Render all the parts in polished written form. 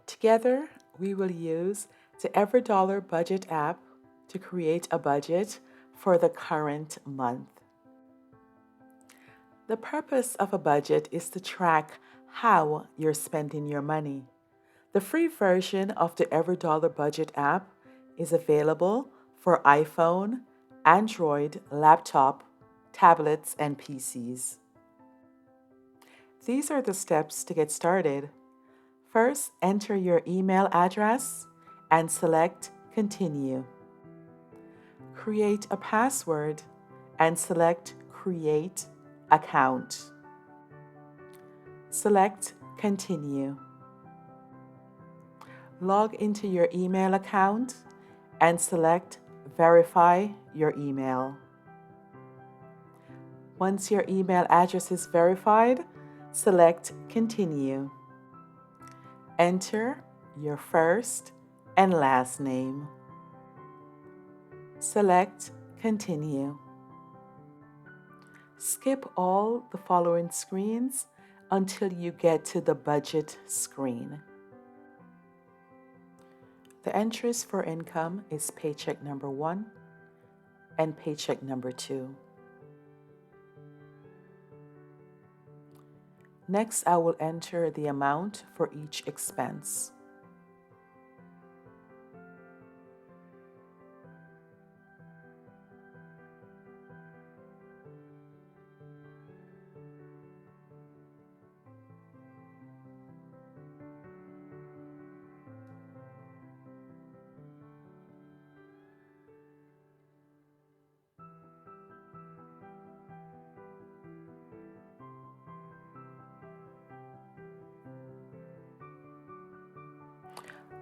Together, we will use the EverDollar budget app to create a budget for the current month. The purpose of a budget is to track how you're spending your money. The free version of the EverDollar budget app is available for iPhone, Android, laptop, tablets, and PCs. These are the steps to get started. First, enter your email address and select Continue. Create a password and select Create Account. Select Continue. Log into your email account and select Verify your email. Once your email address is verified, select Continue. Enter your first and last name. Select Continue. Skip all the following screens until you get to the budget screen. The entries for income is paycheck number 1 and paycheck number 2. Next, I will enter the amount for each expense.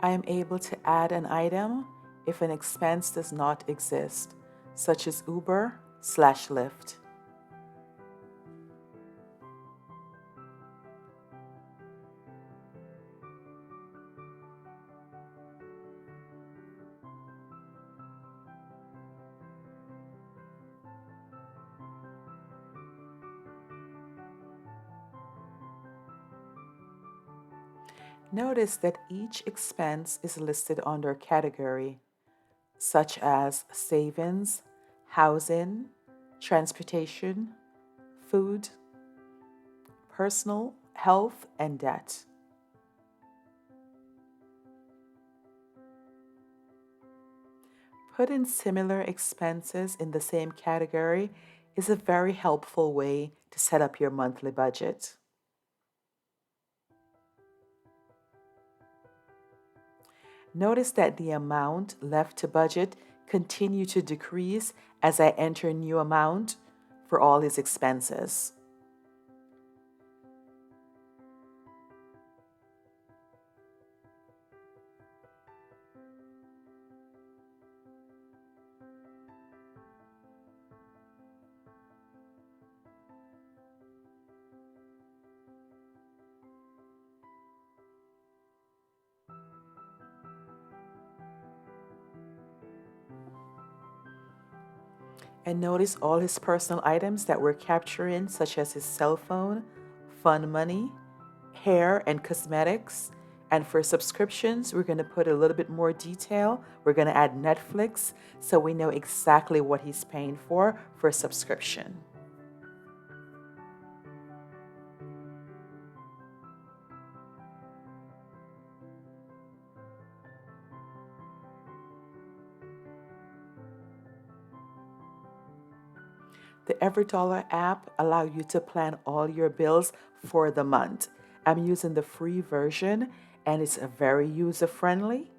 I am able to add an item if an expense does not exist, such as Uber/Lyft. Notice that each expense is listed under a category, such as savings, housing, transportation, food, personal, health, and debt. Putting similar expenses in the same category is a very helpful way to set up your monthly budget. Notice that the amount left to budget continue to decrease as I enter a new amount for all his expenses. And notice all his personal items that we're capturing, such as his cell phone, fun money, hair and cosmetics. And for subscriptions, we're going to put a little bit more detail. We're going to add Netflix so we know exactly what he's paying for subscription. The EverDollar app allows you to plan all your bills for the month. I'm using the free version and it's very user-friendly.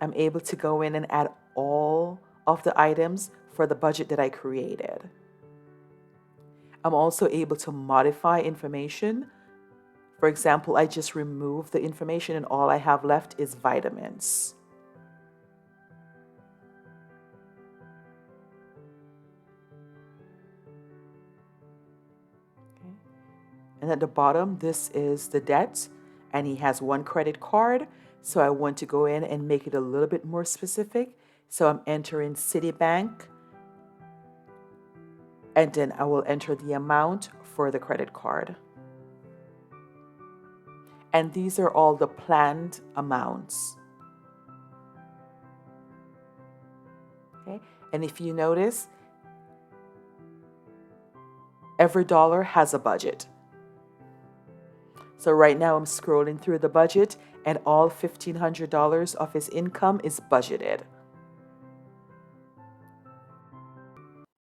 I'm able to go in and add all of the items for the budget that I created. I'm also able to modify information. For example, I just removed the information and all I have left is vitamins. And at the bottom, this is the debt, and he has one credit card. So I want to go in and make it a little bit more specific. So I'm entering Citibank, and then I will enter the amount for the credit card. And these are all the planned amounts. Okay? And if you notice, EverDollar has a budget. So right now I'm scrolling through the budget and all $1,500 of his income is budgeted.